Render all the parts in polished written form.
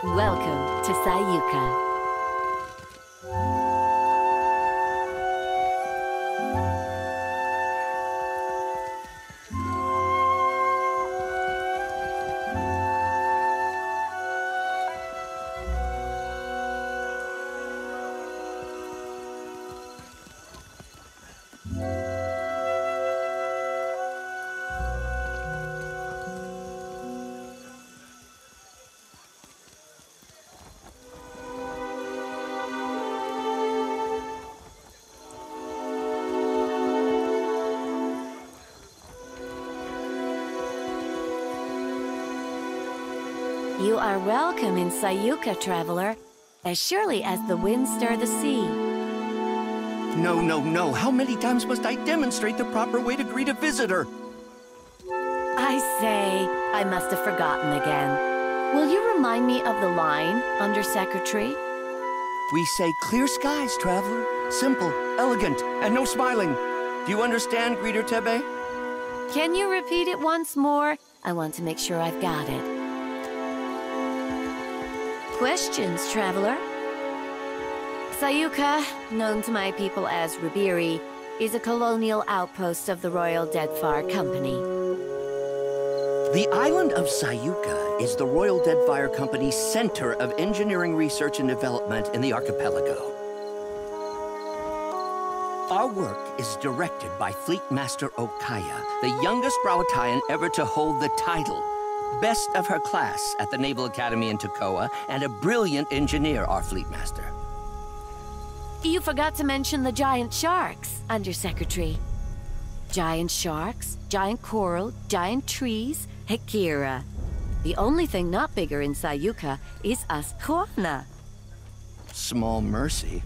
Welcome to Sayuka. You are welcome in Sayuka, traveler, as surely as the winds stir the sea. No, no, no. How many times must I demonstrate the proper way to greet a visitor? I say, I must have forgotten again. Will you remind me of the line, Undersecretary? We say clear skies, traveler. Simple, elegant, and no smiling. Do you understand, Greeter Tebe? Can you repeat it once more? I want to make sure I've got it. Questions, traveler? Sayuka, known to my people as Ribiri, is a colonial outpost of the Royal Deadfire Company. The island of Sayuka is the Royal Deadfire Company's center of engineering research and development in the archipelago. Our work is directed by Fleet Master Okaya, the youngest Rawatayan ever to hold the title. Best of her class at the Naval Academy in Tokoa, and a brilliant engineer, our Fleet Master. You forgot to mention the giant sharks, Undersecretary. Giant sharks, giant coral, giant trees, Hekira. The only thing not bigger in Sayuka is us Kuana. Small mercy.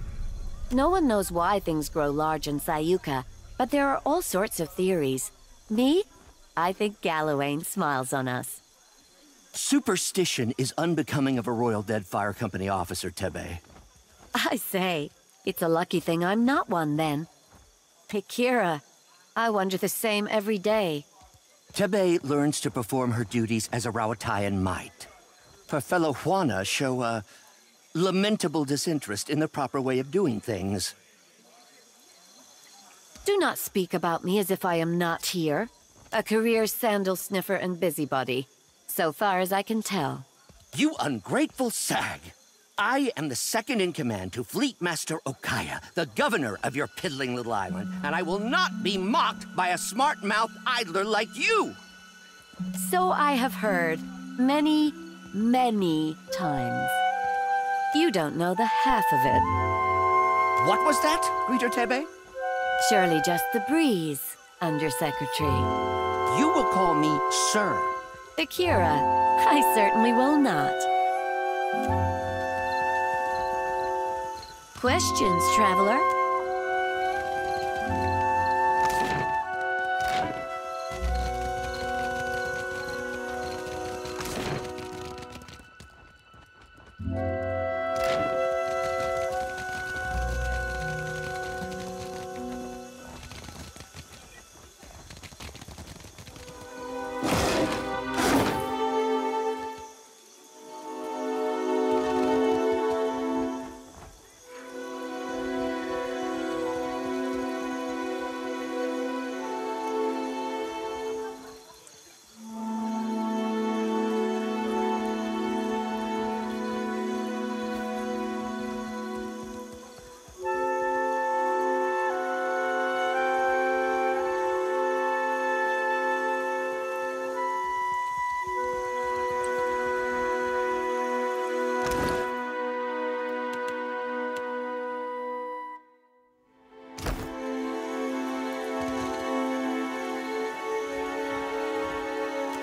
No one knows why things grow large in Sayuka, but there are all sorts of theories. Me? I think Gallowayne smiles on us. Superstition is unbecoming of a Royal Deadfire Company officer, Tebe. I say, it's a lucky thing I'm not one then. Hekira, I wonder the same every day. Tebe learns to perform her duties as a Rawatayan might. Her fellow Juana show a lamentable disinterest in the proper way of doing things. Do not speak about me as if I am not here. A career sandal sniffer and busybody, so far as I can tell. You ungrateful sag! I am the second in command to Fleet Master Okaya, the governor of your piddling little island, and I will not be mocked by a smart-mouthed idler like you! So I have heard many, many times. You don't know the half of it. What was that, Greeter Tebe? Surely just the breeze, Undersecretary. You will call me Sir. Akira, I certainly will not. Questions, traveler?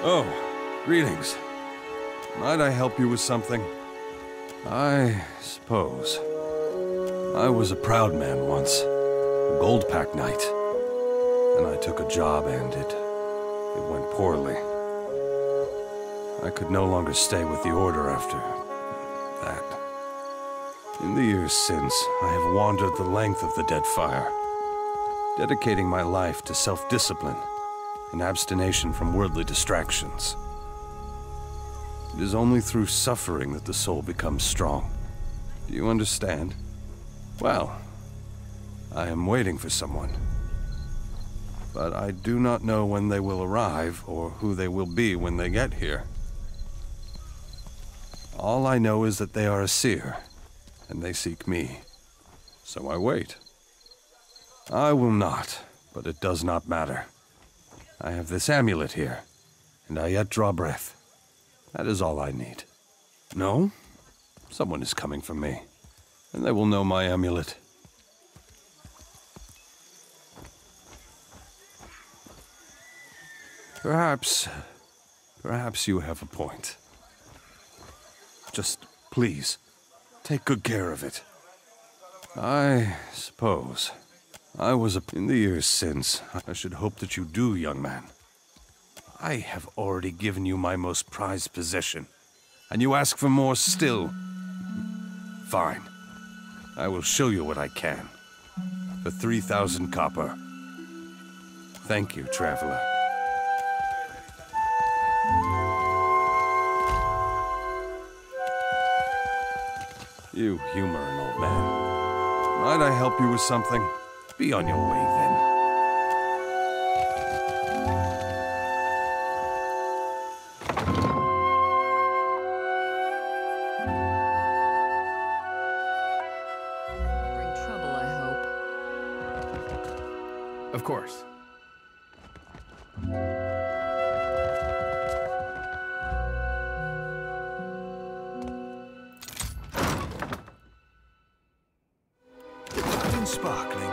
Oh, greetings. Might I help you with something? I suppose. I was a proud man once, a Gold Pack knight. Then I took a job and it went poorly. I could no longer stay with the Order after that. In the years since, I have wandered the length of the Deadfire, dedicating my life to self-discipline and abstination from worldly distractions. It is only through suffering that the soul becomes strong. Do you understand? Well, I am waiting for someone. But I do not know when they will arrive or who they will be when they get here. All I know is that they are a seer, and they seek me. So I wait. I will not, but it does not matter. I have this amulet here, and I yet draw breath. That is all I need. No? Someone is coming for me, and they will know my amulet. Perhaps you have a point. Just, please, take good care of it. I suppose. In the years since, I should hope that you do, young man. I have already given you my most prized possession, and you ask for more still. Fine. I will show you what I can. For 3,000 copper. Thank you, traveler. You humor an old man. Might I help you with something? Be on your way, then. Bring trouble, I hope. Of course. Sparkling.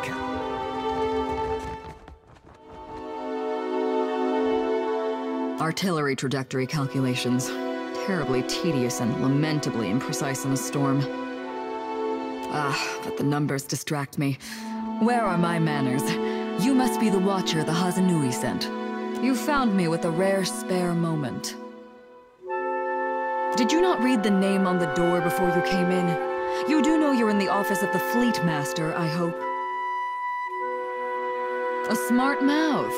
Artillery trajectory calculations. Terribly tedious and lamentably imprecise in a storm. But the numbers distract me. Where are my manners? You must be the watcher the Hazanui sent. You found me with a rare spare moment. Did you not read the name on the door before you came in? You do know you're in the office of the Fleet Master, I hope. A smart mouth.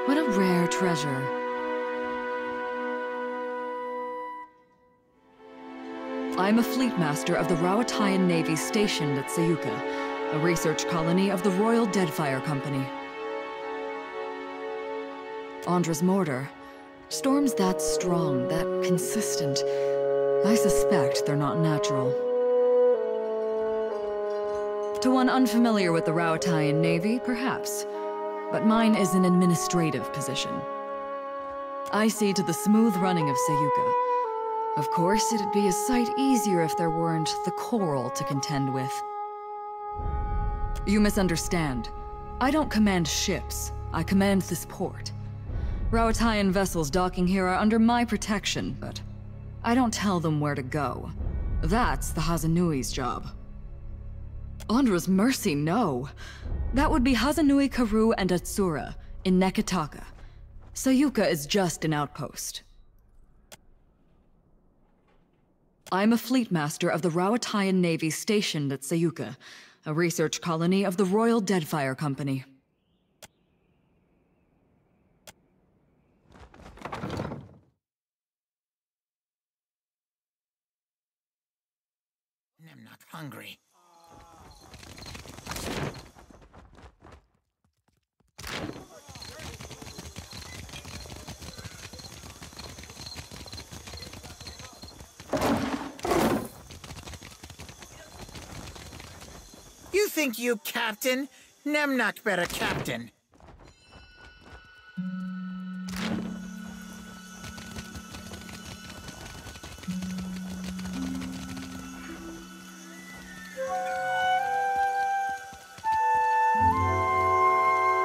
What a rare treasure. I'm a Fleet Master of the Rawatayan Navy stationed at Sayuka, a research colony of the Royal Deadfire Company. Andra's mortar. Storms that strong, that consistent. I suspect they're not natural. To one unfamiliar with the Rawatayan Navy, perhaps. But mine is an administrative position. I see to the smooth running of Sayuka. Of course, it'd be a sight easier if there weren't the coral to contend with. You misunderstand. I don't command ships. I command this port. Rawatayan vessels docking here are under my protection, but I don't tell them where to go. That's the Hazanui's job. Andra's mercy, no. That would be Hazanui Karu and Atsura, in Nekataka. Sayuka is just an outpost. I'm a Fleet Master of the Rawatayan Navy stationed at Sayuka, a research colony of the Royal Deadfire Company. I'm not hungry. You think you captain? Nemnak better captain.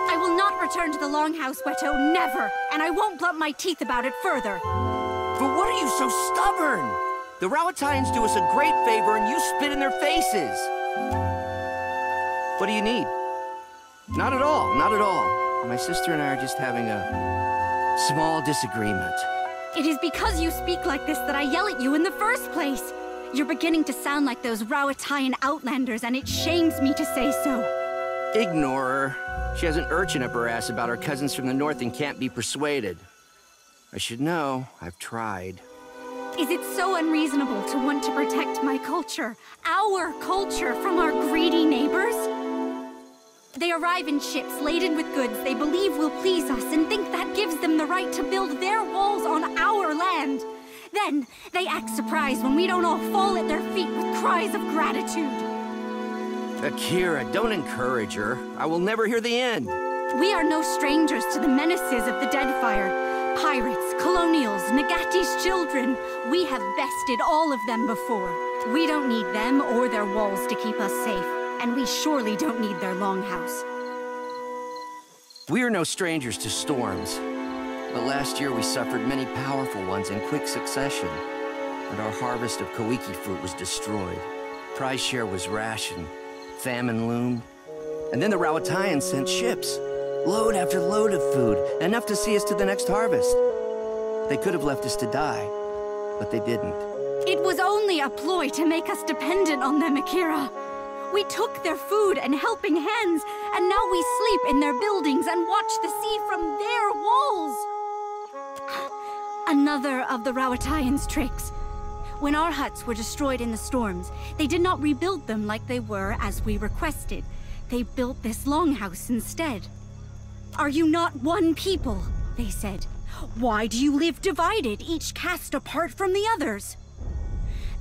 I will not return to the Longhouse, Weto, never! And I won't blunt my teeth about it further. But what are you so stubborn? The Rawatayans do us a great favor and you spit in their faces. What do you need? Not at all, not at all. My sister and I are just having a small disagreement. It is because you speak like this that I yell at you in the first place. You're beginning to sound like those Rawatayan outlanders, and it shames me to say so. Ignore her. She has an urchin up her ass about her cousins from the north and can't be persuaded. I should know. I've tried. Is it so unreasonable to want to protect my culture, our culture, from our greedy neighbors? They arrive in ships laden with goods they believe will please us and think that gives them the right to build their walls on our land. Then, they act surprised when we don't all fall at their feet with cries of gratitude. Akira, don't encourage her. I will never hear the end. We are no strangers to the menaces of the Deadfire. Pirates, colonials, Nagati's children. We have bested all of them before. We don't need them or their walls to keep us safe. And we surely don't need their longhouse. We are no strangers to storms. But last year we suffered many powerful ones in quick succession. And our harvest of Koiki fruit was destroyed. Prize share was rationed. Famine loomed. And then the Rauataians sent ships. Load after load of food, enough to see us to the next harvest. They could have left us to die, but they didn't. It was only a ploy to make us dependent on them, Akira. We took their food and helping hands, and now we sleep in their buildings and watch the sea from their walls. Another of the Rauataians' tricks. When our huts were destroyed in the storms, they did not rebuild them like they were as we requested. They built this longhouse instead. Are you not one people? They said. Why do you live divided, each cast apart from the others?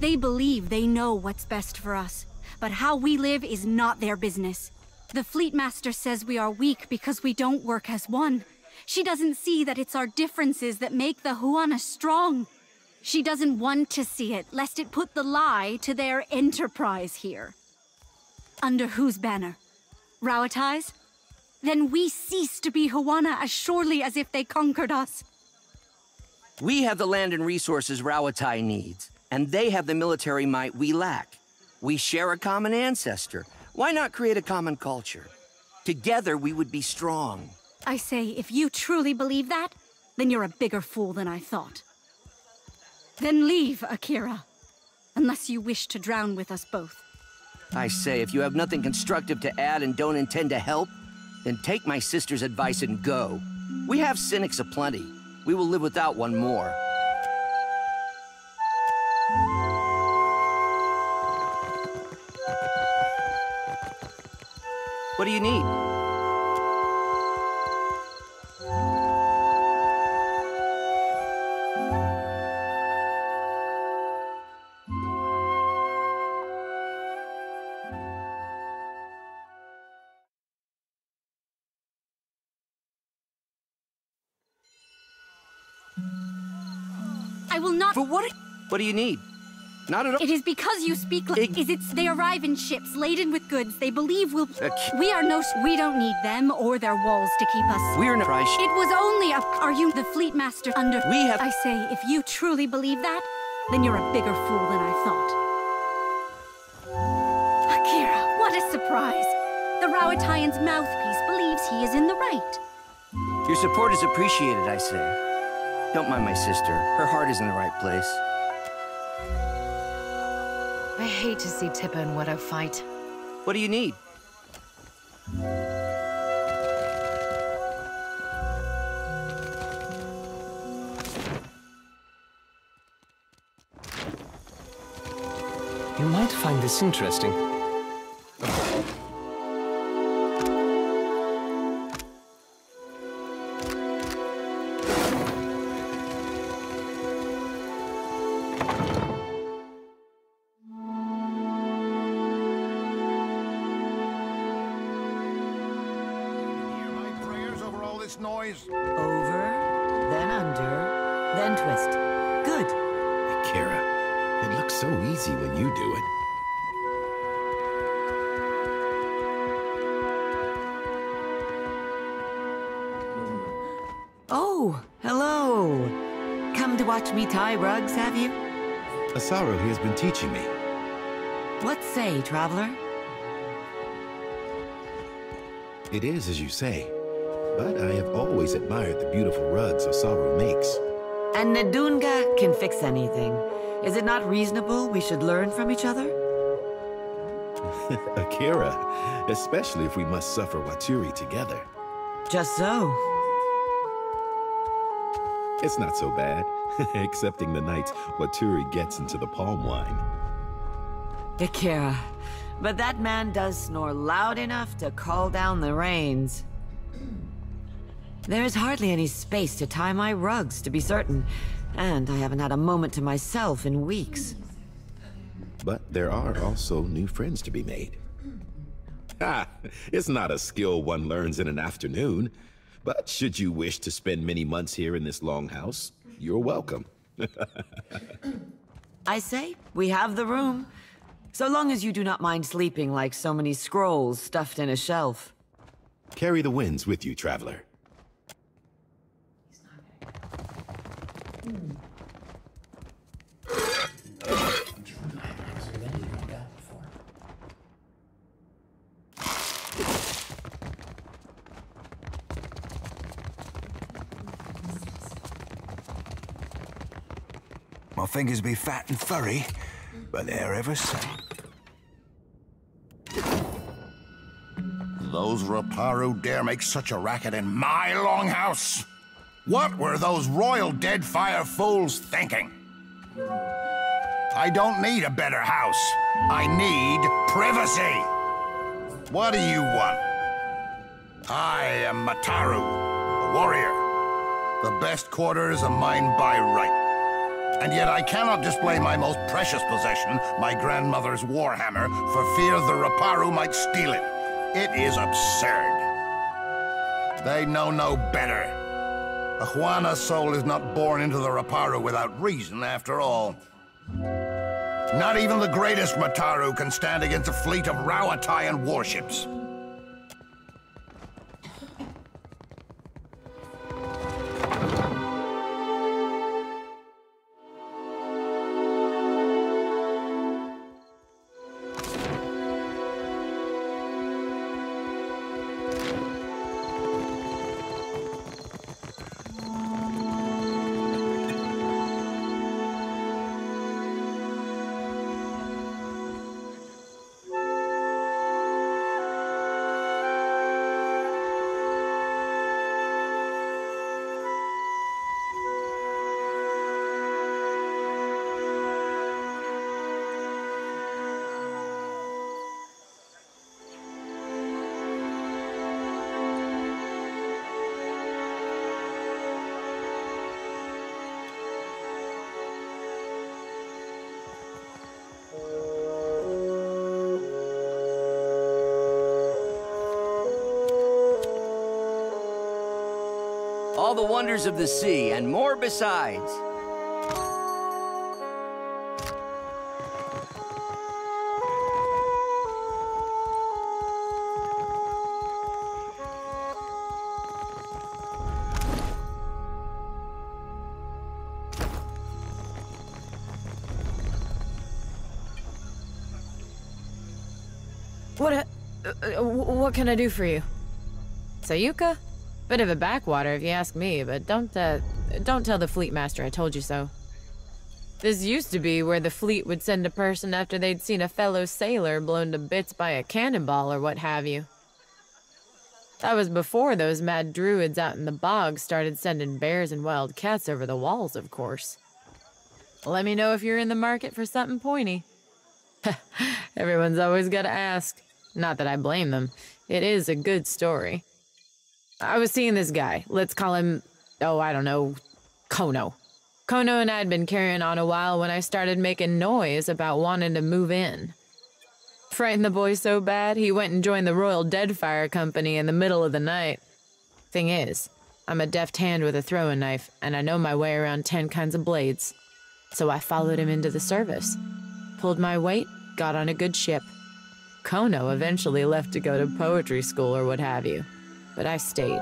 They believe they know what's best for us, but how we live is not their business. The Fleet Master says we are weak because we don't work as one. She doesn't see that it's our differences that make the Huana strong. She doesn't want to see it, lest it put the lie to their enterprise here. Under whose banner? Rauatai's? Then we cease to be Huana as surely as if they conquered us. We have the land and resources Rauatai needs, and they have the military might we lack. We share a common ancestor. Why not create a common culture? Together we would be strong. I say, if you truly believe that, then you're a bigger fool than I thought. Then leave, Akira. Unless you wish to drown with us both. I say, if you have nothing constructive to add and don't intend to help, then take my sister's advice and go. We have cynics aplenty. We will live without one more. What do you need? I will not— For what? What do you need? Not at all. It is because you speak like— They arrive in ships laden with goods they believe will— We are no— We don't need them or their walls to keep us— We're no— It was only a— Are you the Fleet Master under— We have— I say, if you truly believe that, then you're a bigger fool than I thought. Akira, what a surprise! The Rauataian's mouthpiece believes he is in the right. Your support is appreciated, I say. Don't mind my sister. Her heart is in the right place. I hate to see Tippa and Widow fight. What do you need? You might find this interesting. Noise. Over, then under, then twist. Good. Akira, it looks so easy when you do it. Oh, hello. Come to watch me tie rugs, have you? Asaru has been teaching me. What say, traveler? It is as you say. But I have always admired the beautiful rugs Osaru makes. And Nadunga can fix anything. Is it not reasonable we should learn from each other? Akira, especially if we must suffer Waturi together. Just so. It's not so bad, excepting the nights Waturi gets into the palm wine. Akira, but that man does snore loud enough to call down the rains. There is hardly any space to tie my rugs, to be certain, and I haven't had a moment to myself in weeks. But there are also new friends to be made. Ha! It's not a skill one learns in an afternoon, but should you wish to spend many months here in this longhouse, you're welcome. I say, we have the room. So long as you do not mind sleeping like so many scrolls stuffed in a shelf. Carry the winds with you, traveler. My fingers be fat and furry, but they're ever so. Those Raparu dare make such a racket in my longhouse? What were those royal Deadfire fools thinking? I don't need a better house. I need privacy. What do you want? I am Mataru, a warrior. The best quarters are mine by right. And yet I cannot display my most precious possession, my grandmother's warhammer, for fear the Raparu might steal it. It is absurd. They know no better. A Huana soul is not born into the Raparu without reason, after all. Not even the greatest Mataru can stand against a fleet of Rauatayan warships. All the wonders of the sea, and more besides. What can I do for you? Sayuka? Bit of a backwater if you ask me, but don't tell the fleet master I told you so. This used to be where the fleet would send a person after they'd seen a fellow sailor blown to bits by a cannonball or what have you. That was before those mad druids out in the bog started sending bears and wild cats over the walls, of course. Let me know if you're in the market for something pointy. Everyone's always gotta ask. Not that I blame them. It is a good story. I was seeing this guy. Let's call him, oh, I don't know, Kono. Kono and I had been carrying on a while when I started making noise about wanting to move in. Frightened the boy so bad, he went and joined the Royal Deadfire Company in the middle of the night. Thing is, I'm a deft hand with a throwing knife, and I know my way around 10 kinds of blades. So I followed him into the service. Pulled my weight, got on a good ship. Kono eventually left to go to poetry school or what have you. But I stayed.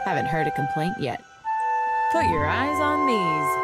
Haven't heard a complaint yet. Put your eyes on these.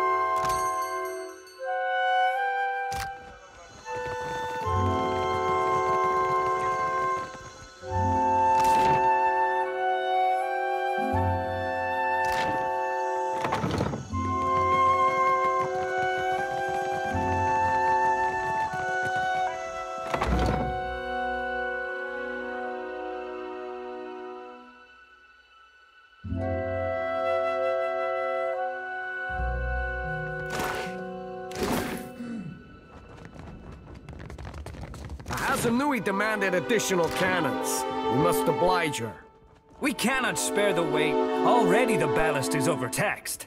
Cousin Nui demanded additional cannons. We must oblige her. We cannot spare the weight. Already the ballast is overtaxed.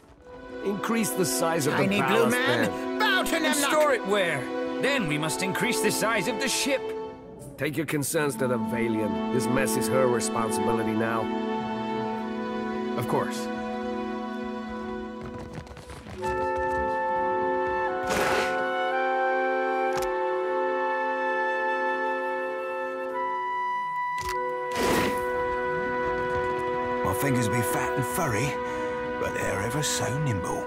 Increase the size of Tiny the blue ballast man, then. bow to And Nemnock! store it where? Then we must increase the size of the ship. Take your concerns to the Valian. This mess is her responsibility now. Of course. My fingers be fat and furry, but they're ever so nimble.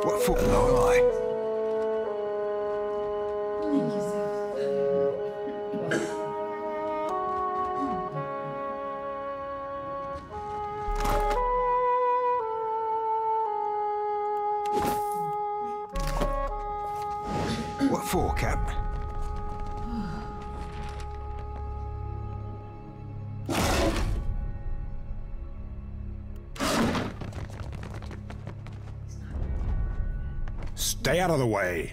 What for? Lie. What for, Cap? Stay out of the way.